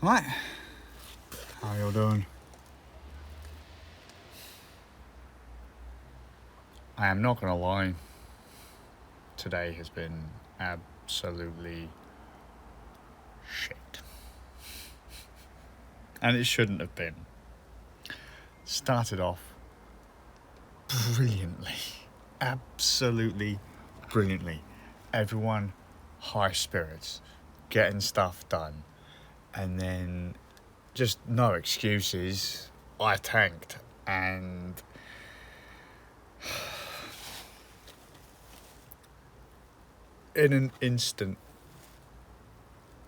Right, how y'all doing? I am not gonna lie, today has been absolutely shit. And it shouldn't have been. Started off brilliantly, absolutely brilliantly. Everyone high spirits, getting stuff done, and then just no excuses. I tanked, and in an instant,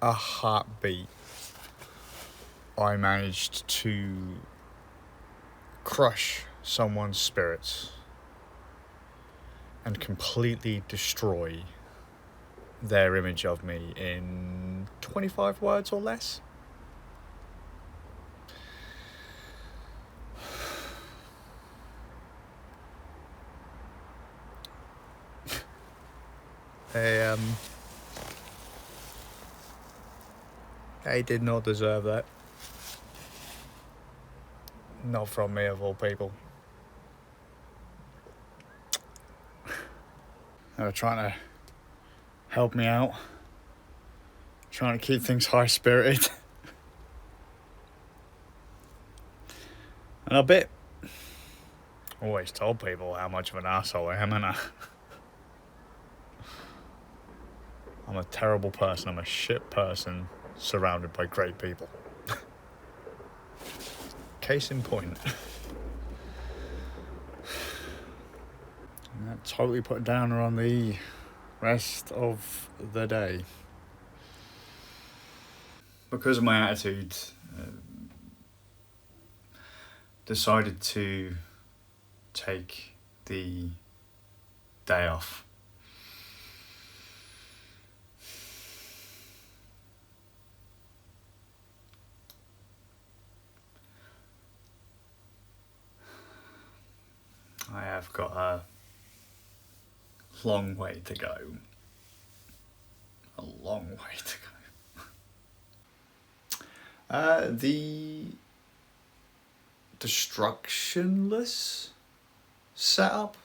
a heartbeat, I managed to crush someone's spirits and completely destroy their image of me in 25 words or less. They did not deserve that. Not from me, of all people. They were trying to help me out, trying to keep things high spirited. And I always told people how much of an asshole I am, and I'm a terrible person. I'm a shit person surrounded by great people. Case in point. And that totally put a downer on the rest of the day. Because of my attitude, decided to take the day off. I have got a long way to go. A long way to go. The destructionless setup,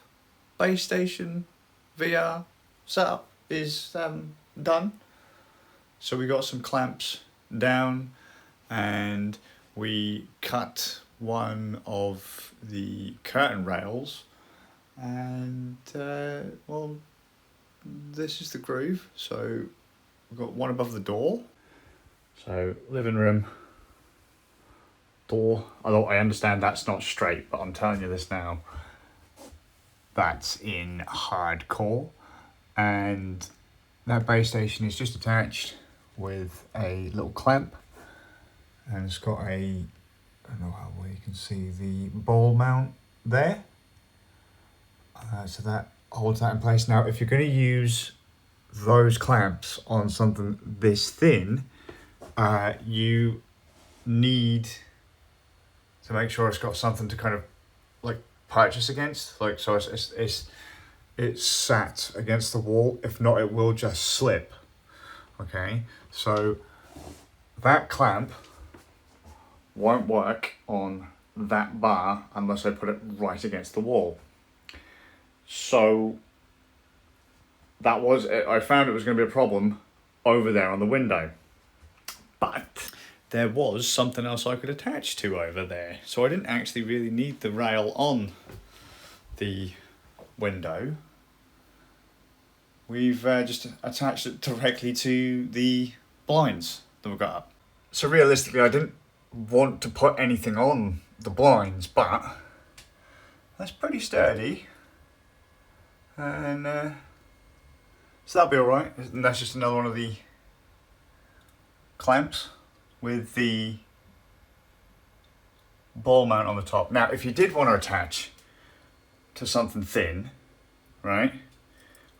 base station, VR setup is done. So we got some clamps down and we cut one of the curtain rails, and this is the groove. So we've got one above the door. So living room, door. Although I understand that's not straight, but I'm telling you this now. That's in hardcore, and that base station is just attached with a little clamp, and it's got a, I don't know how well you can see the ball mount there. So that holds that in place. Now, if you're going to use those clamps on something this thin, you need to make sure it's got something to kind of like purchase against. Like, so it's sat against the wall. If not, it will just slip. Okay, so that clamp won't work on that bar unless I put it right against the wall. So that was it. I found it was going to be a problem over there on the window, but there was something else I could attach to over there. So I didn't actually really need the rail on the window. We've just attached it directly to the blinds that we've got up. So realistically, I didn't want to put anything on the blinds, but that's pretty sturdy, and so that'll be all right. And that's just another one of the clamps with the ball mount on the top. Now, if you did want to attach to something thin, right,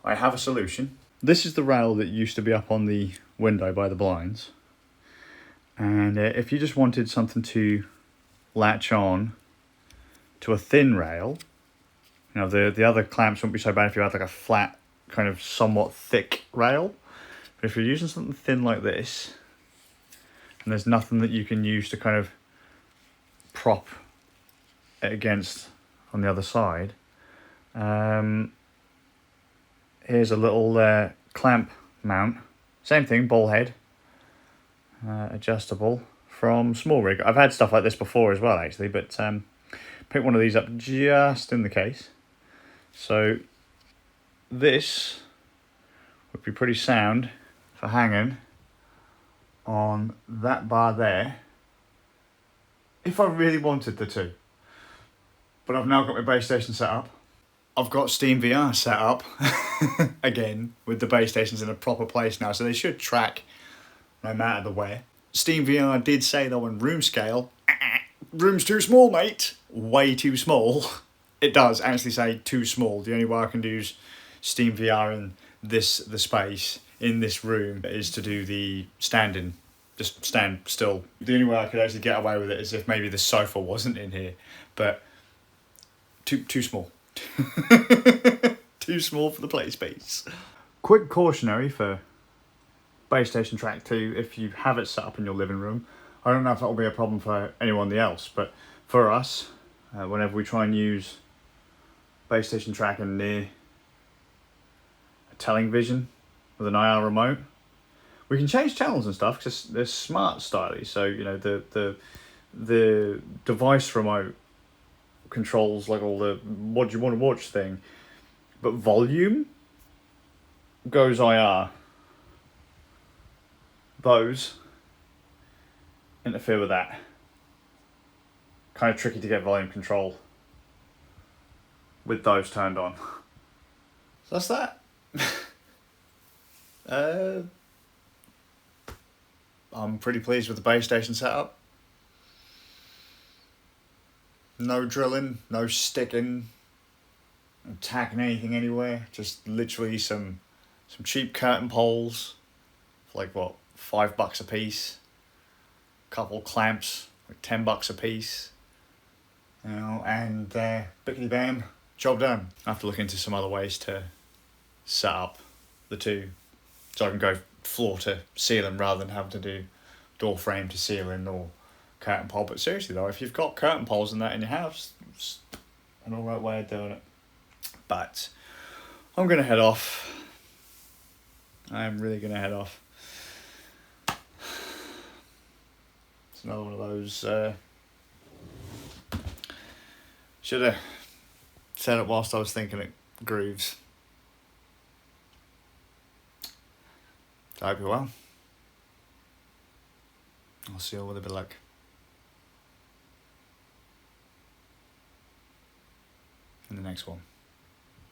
I have a solution. This is the rail that used to be up on the window by the blinds. And if you just wanted something to latch on to a thin rail, you know, the other clamps wouldn't be so bad if you had like a flat, kind of somewhat thick rail. But if you're using something thin like this, And there's nothing that you can use to kind of prop it against on the other side. Here's a little clamp mount. Same thing, ball head. Adjustable from Small Rig. I've had stuff like this before as well, actually, but pick one of these up just in the case. So this would be pretty sound for hanging on that bar there, if I really wanted the two. But I've now got my base station set up. I've got Steam VR set up again with the base stations in a proper place now, so they should track no matter the where. Steam VR did say though on room scale, room's too small, mate. Way too small. It does actually say too small. The only way I can do Steam VR in the space in this room is to do the standing, just stand still. The only way I could actually get away with it is if maybe the sofa wasn't in here, but too small. Too small for the play space. Quick cautionary for Base Station Track 2, if you have it set up in your living room. I don't know if that will be a problem for anyone else, but for us, whenever we try and use Base Station Tracking near a television with an IR remote, we can change channels and stuff because they're smart styly. So, you know, the device remote controls like all the what do you want to watch thing, but volume goes IR. Those interfere with that. Kind of tricky to get volume control with those turned on. So that's that. I'm pretty pleased with the base station setup. No drilling, no sticking, no tacking anything anywhere. Just literally some cheap curtain poles for like what, $5 a piece. Couple clamps, like $10 a piece. You know, and bickety bam, job done. I have to look into some other ways to set up the two, so I can go floor to ceiling rather than having to do door frame to ceiling or curtain pole. But seriously though, if you've got curtain poles and that in your house, it's an alright way of doing it. But I'm gonna head off. I am really gonna head off. It's another one of those should have said it whilst I was thinking it grooves. I hope you're well. I'll see you all with a bit of luck. In the next one.